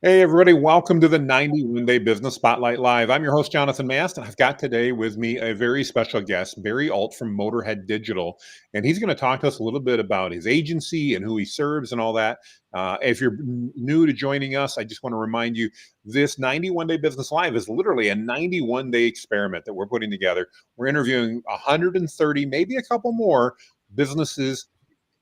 Hey, everybody, welcome to the 91 Day Business Spotlight Live. I'm your host, Jonathan Mast, and I've got today with me a very special guest, Barry Alt from Motorhead Digital. And he's going to talk to us a little bit about his agency and who he serves and all that. If you're new to joining us, I just want to remind you this 91 Day Business Live is literally a 91-day experiment that we're putting together. We're interviewing 130, maybe a couple more businesses,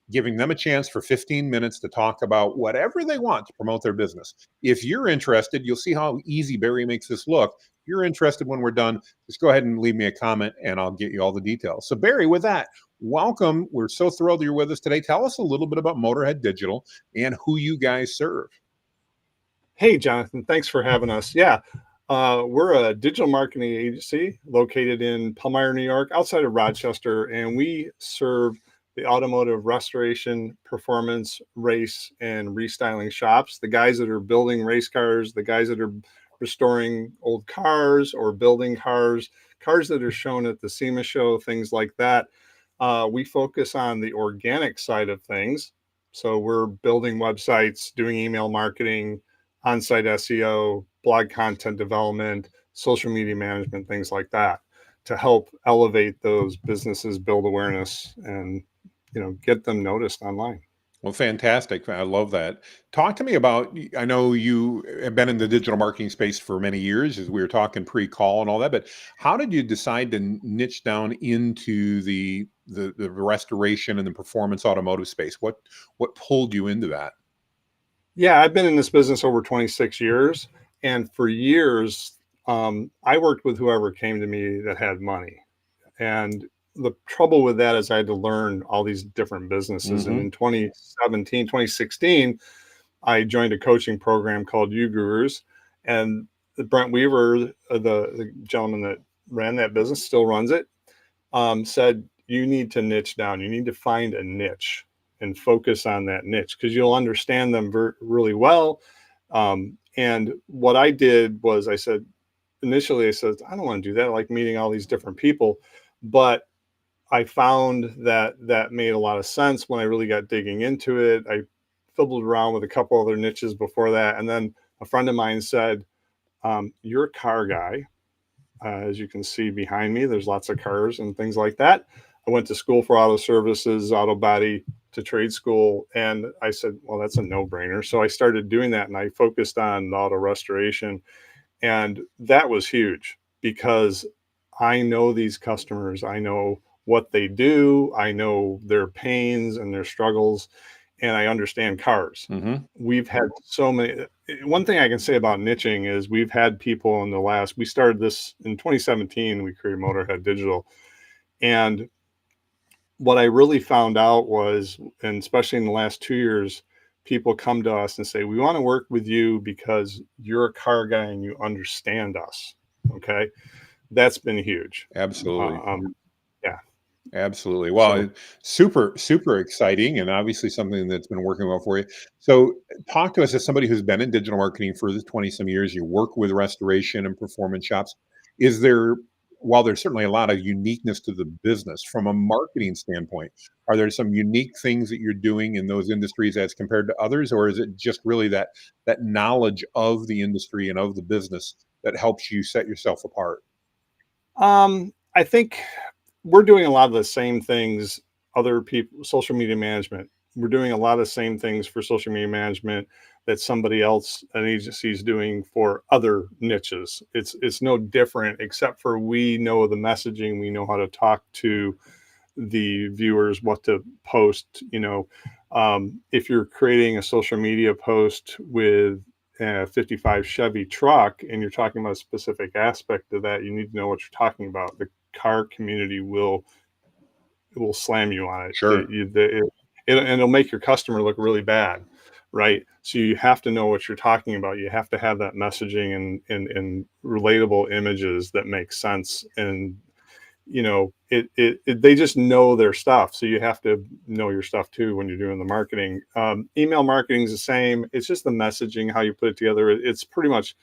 giving them a chance for 15 minutes to talk about whatever they want to promote their business. If you're interested, you'll see how easy Barry makes this look. If you're interested when we're done, just go ahead and leave me a comment and I'll get you all the details. So Barry, with that, welcome. We're so thrilled you're with us today. Tell us a little bit about Motorhead Digital and who you guys serve. Hey, Jonathan, thanks for having us. We're a digital marketing agency located in Palmyra, New York, outside of Rochester, and we serve the automotive restoration, performance, race, and restyling shops. The guys that are building race cars, the guys that are restoring old cars or building cars that are shown at the SEMA show, things like that. We focus on the organic side of things. So we're building websites, doing email marketing, on-site SEO, blog content development, social media management, things like that, to help elevate those businesses, build awareness, and get them noticed online. Well, fantastic. I love that. Talk to me about, I know you have been in the digital marketing space for many years, as we were talking pre-call and all that, but how did you decide to niche down into the restoration and the performance automotive space? What pulled you into that? Yeah, I've been in this business over 26 years, and for years, I worked with whoever came to me that had money. And the trouble with that is I had to learn all these different businesses. And Hmm. in 2017, 2016, I joined a coaching program called You Gurus. And Brent Weaver, the gentleman that ran that business, still runs it, said, you need to niche down. You need to find a niche and focus on that niche because you'll understand them really well. And what I did was initially I said, I don't want to do that. I like meeting all these different people. But I found that that made a lot of sense when I really got digging into it. I fiddled around with a couple other niches before that. And then a friend of mine said, you're a car guy. As you can see behind me, there's lots of cars and things like that. I went to school for auto services, auto body to trade school. And I said, well, that's a no-brainer. So I started doing that and I focused on auto restoration. And that was huge because I know these customers. I know what they do. I know their pains and their struggles, and I understand cars. Hmm. We've had so many. One thing I can say about niching is we've had people we started this in 2017, we created Motorhead Digital. And what I really found out was, and especially in the last 2 years, people come to us and say, we want to work with you because you're a car guy and you understand us. Okay. That's been huge. Absolutely. Yeah. Absolutely. So Well, super, super exciting and obviously something that's been working well for you. So talk to us as somebody who's been in digital marketing for the 20 some years, you work with restoration and performance shops. Is there, while there's certainly a lot of uniqueness to the business from a marketing standpoint, are there some unique things that you're doing in those industries as compared to others? Or is it just really that knowledge of the industry and of the business that helps you set yourself apart? I think we're doing a lot of the same things other people, social media management. We're doing a lot of the same things for social media management that somebody else, an agency, is doing for other niches. It's no different, except for we know the messaging, we know how to talk to the viewers, what to post. If you're creating a social media post with a 55 Chevy truck and you're talking about a specific aspect of that, you need to know what you're talking about. The car community will slam you on it. Sure. And it'll make your customer look really bad, right? So you have to know what you're talking about. You have to have that messaging and relatable images that make sense. And they just know their stuff. So you have to know your stuff too when you're doing the marketing. Email marketing is the same. It's just the messaging, how you put it together. It's pretty much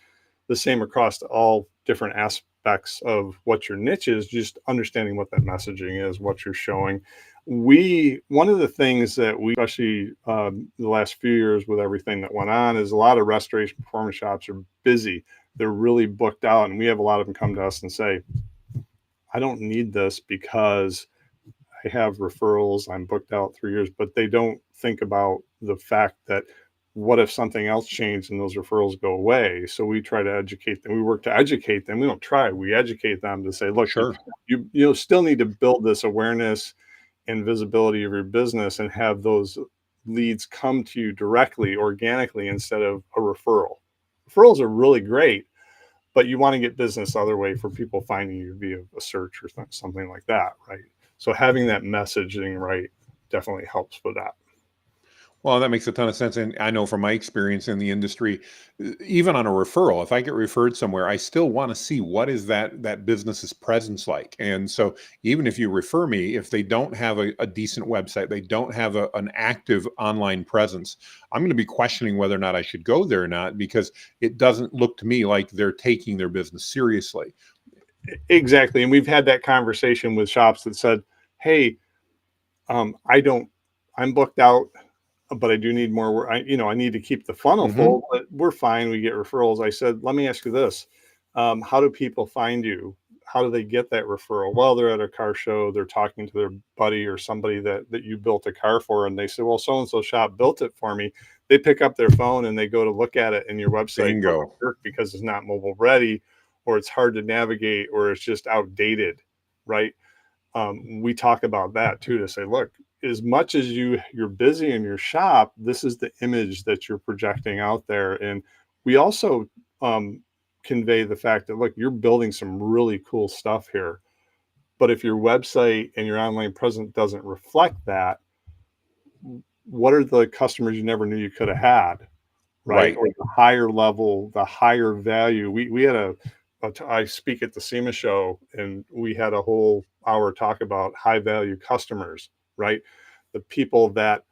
the same across all different aspects of what your niche is, just understanding what that messaging is, what you're showing. One of the things that we, especially the last few years with everything that went on, is a lot of restoration performance shops are busy. They're really booked out, and we have a lot of them come to us and say, I don't need this because I have referrals. I'm booked out 3 years, but they don't think about the fact that what if something else changed and those referrals go away? So we try to educate them. We work to educate them. We don't try. We educate them to say, look, Sure. you still need to build this awareness and visibility of your business and have those leads come to you directly, organically, instead of a referral. Referrals are really great, but you want to get business other way for people finding you via a search or something like that, right? So having that messaging right definitely helps with that. Well, that makes a ton of sense. And I know from my experience in the industry, even on a referral, if I get referred somewhere, I still want to see what is that business's presence like. And so even if you refer me, if they don't have a decent website, they don't have an active online presence, I'm going to be questioning whether or not I should go there or not, because it doesn't look to me like they're taking their business seriously. Exactly. And we've had that conversation with shops that said, hey, I don't, I'm booked out, but I do need more work. I need to keep the funnel Hmm. full, but we're fine. We get referrals. I said, let me ask you this. How do people find you? How do they get that referral? Well, they're at a car show. They're talking to their buddy or somebody that you built a car for. And they say, well, so-and-so shop built it for me. They pick up their phone and they go to look at it, and your website doesn't Bingo. work because it's not mobile ready, or it's hard to navigate, or it's just outdated, right? We talk about that too, to say, look, as much as you're busy in your shop, this is the image that you're projecting out there. And we also convey the fact that, look, you're building some really cool stuff here, but if your website and your online presence doesn't reflect that, what are the customers you never knew you could have had, right? Right. Or the higher level, the higher value. We had I speak at the SEMA show, and we had a whole hour talk about high value customers, right? The people that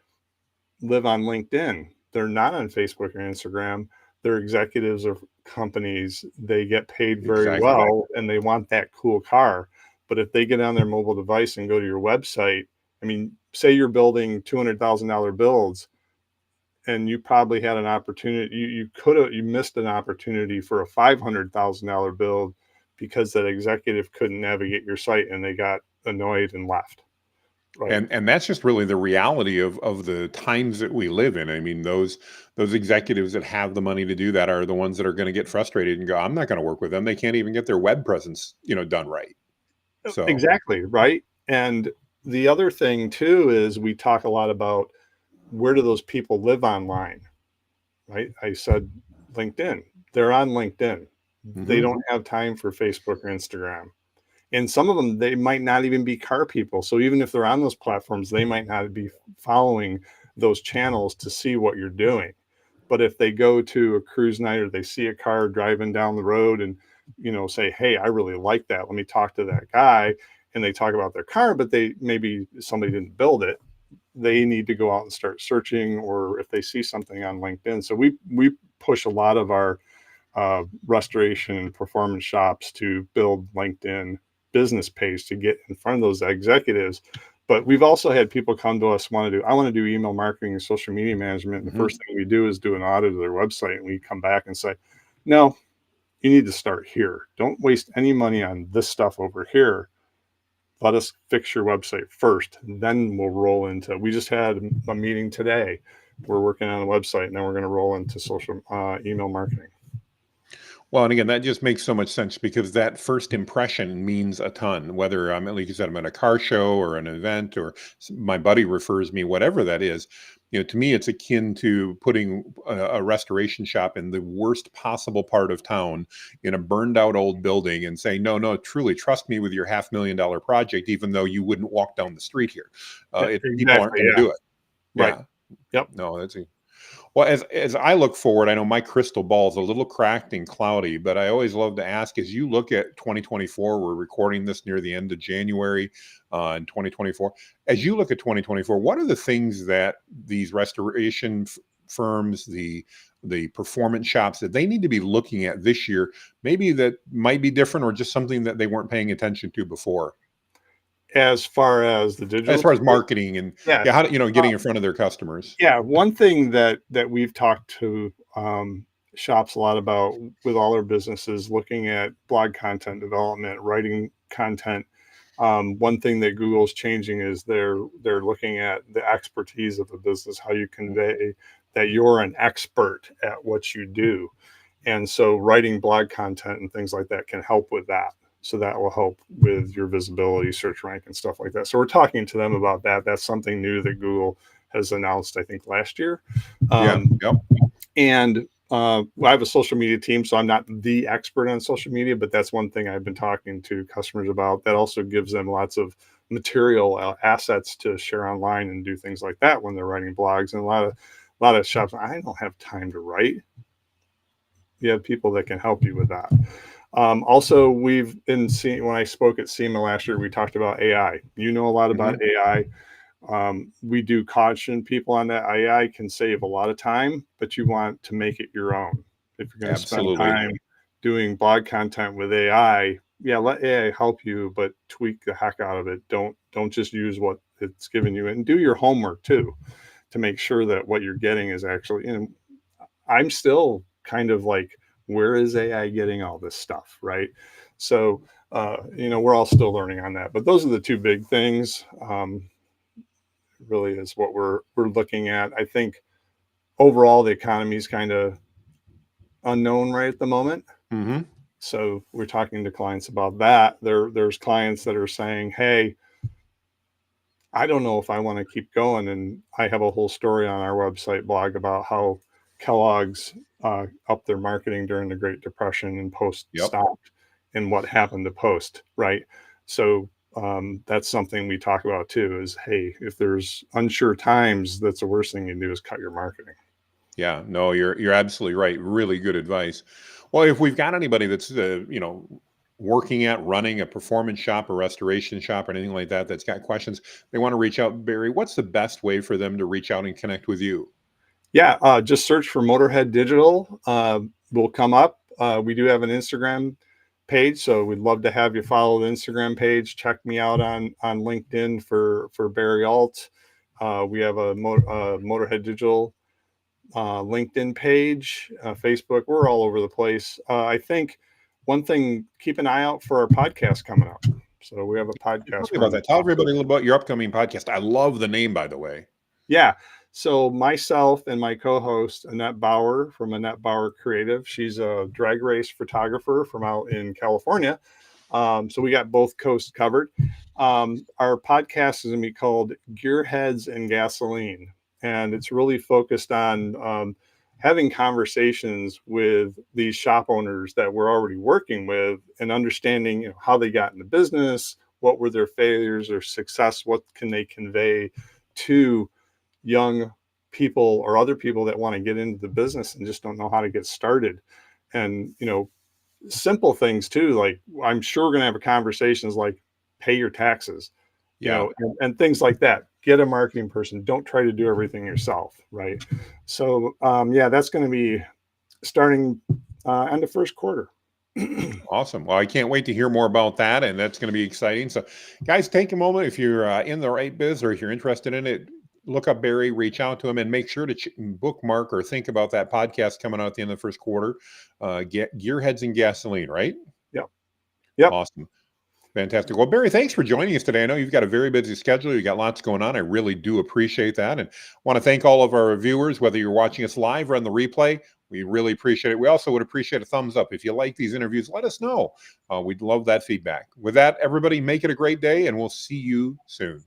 live on LinkedIn, they're not on Facebook or Instagram. They're executives of companies. They get paid very Exactly. well, and they want that cool car. But if they get on their mobile device and go to your website, I mean, say you're building $200,000 builds, and you probably had an opportunity, you missed an opportunity for a $500,000 build because that executive couldn't navigate your site and they got annoyed and left, right? And that's just really the reality of the times that we live in. I mean, those executives that have the money to do that are the ones that are going to get frustrated and go, I'm not going to work with them. They can't even get their web presence, done right. So Exactly, right? And the other thing too is we talk a lot about, where do those people live online, right? I said LinkedIn. They're on LinkedIn. They mhm. don't have time for Facebook or Instagram. And some of them, they might not even be car people. So even if they're on those platforms, they might not be following those channels to see what you're doing. But if they go to a cruise night, or they see a car driving down the road and, say, hey, I really like that, let me talk to that guy, and they talk about their car, but they maybe somebody didn't build it, they need to go out and start searching, or if they see something on LinkedIn. So we push a lot of our restoration and performance shops to build LinkedIn business page to get in front of those executives. But we've also had people come to us, I want to do email marketing and social media management. And the Mhm. first thing we do is do an audit of their website. And we come back and say, no, you need to start here. Don't waste any money on this stuff over here. Let us fix your website first. Then we'll roll into, we just had a meeting today. We're working on a website, and then we're going to roll into social email marketing. Well, and again, that just makes so much sense because that first impression means a ton. Whether I'm, like you said, I'm at a car show or an event, or my buddy refers me, whatever that is. To me, it's akin to putting a restoration shop in the worst possible part of town in a burned out old building and saying, no, no, truly trust me with your $500,000 project, even though you wouldn't walk down the street here. Yeah, People aren't exactly. going to Yeah. do it. Right. Yeah. Yep. No, that's a well, as I look forward, I know my crystal ball is a little cracked and cloudy, but I always love to ask, as you look at 2024, we're recording this near the end of January in 2024. As you look at 2024, what are the things that these restoration firms, the performance shops, that they need to be looking at this year, maybe that might be different, or just something that they weren't paying attention to before? as far as the as digital far as tools, marketing and yeah. yeah, how getting in front of their customers? Yeah, one thing that we've talked to shops a lot about with all our businesses, looking at blog content development, writing content. One thing that Google's changing is they're looking at the expertise of the business, how you convey that you're an expert at what you do, and so writing blog content and things like that can help with that. So that will help with your visibility, search rank, and stuff like that. So we're talking to them about that. That's something new that Google has announced, I think, last year. Yeah. Um, Yep. and I have a social media team, so I'm not the expert on social media, but that's one thing I've been talking to customers about. That also gives them lots of material assets to share online and do things like that when they're writing blogs. And a lot of shops, I don't have time to write. You have people that can help you with that. Also, we've been seeing, when I spoke at SEMA last year, we talked about AI. You know a lot about Mhm. AI. We do caution people on that. AI can save a lot of time, but you want to make it your own. If you're going to spend Absolutely. time doing blog content with AI, yeah, let AI help you, but tweak the heck out of it. Don't just use what it's giving you, and do your homework too to make sure that what you're getting is actually. And I'm still kind of like, where is AI getting all this stuff, right? So we're all still learning on that. But those are the two big things. Really is what we're looking at. I think overall the economy is kind of unknown right at the moment. Mhm. So we're talking to clients about that. There's clients that are saying, "Hey, I don't know if I want to keep going." And I have a whole story on our website blog about how Kellogg's upped their marketing during the Great Depression and Post Yep. stopped, and what happened to Post, right? So that's something we talk about too. Is, hey, if there's unsure times, that's the worst thing you can do is cut your marketing. Yeah, no, you're absolutely right. Really good advice. Well, if we've got anybody that's working at running a performance shop, a restoration shop, or anything like that, that's got questions, they want to reach out, Barry. What's the best way for them to reach out and connect with you? Yeah, just search for Motorhead Digital. Will come up. We do have an Instagram page, so we'd love to have you follow the Instagram page. Check me out on LinkedIn for Barry Alt. We have a Motorhead Digital LinkedIn page, Facebook. We're all over the place. I think one thing, keep an eye out for our podcast coming up. So we have a Tell podcast me we're about going to that. Tell talk. everybody a little about your upcoming podcast. I love the name, by the way. Yeah. So myself and my co-host Annette Bauer from Annette Bauer Creative. She's a drag race photographer from out in California. So we got both coasts covered. Our podcast is going to be called Gearheads and Gasoline, and it's really focused on having conversations with these shop owners that we're already working with and understanding, how they got into business, what were their failures or success, what can they convey to young people or other people that want to get into the business and just don't know how to get started. And simple things too, like I'm sure we're going to have conversations like pay your taxes, Yeah. and things like that. Get a marketing person. Don't try to do everything yourself, right? So yeah, that's going to be starting end of first quarter. Awesome. Well, I can't wait to hear more about that, and that's going to be exciting. So, guys, take a moment if you're in the right biz or if you're interested in it. Look up Barry, reach out to him, and make sure to bookmark or think about that podcast coming out at the end of the first quarter. Get Gearheads and Gasoline, right? Yep. Yep. Awesome. Fantastic. Well, Barry, thanks for joining us today. I know you've got a very busy schedule. You got lots going on. I really do appreciate that. And want to thank all of our viewers, whether you're watching us live or on the replay. We really appreciate it. We also would appreciate a thumbs up. If you like these interviews, let us know. We'd love that feedback. With that, everybody, make it a great day, and we'll see you soon.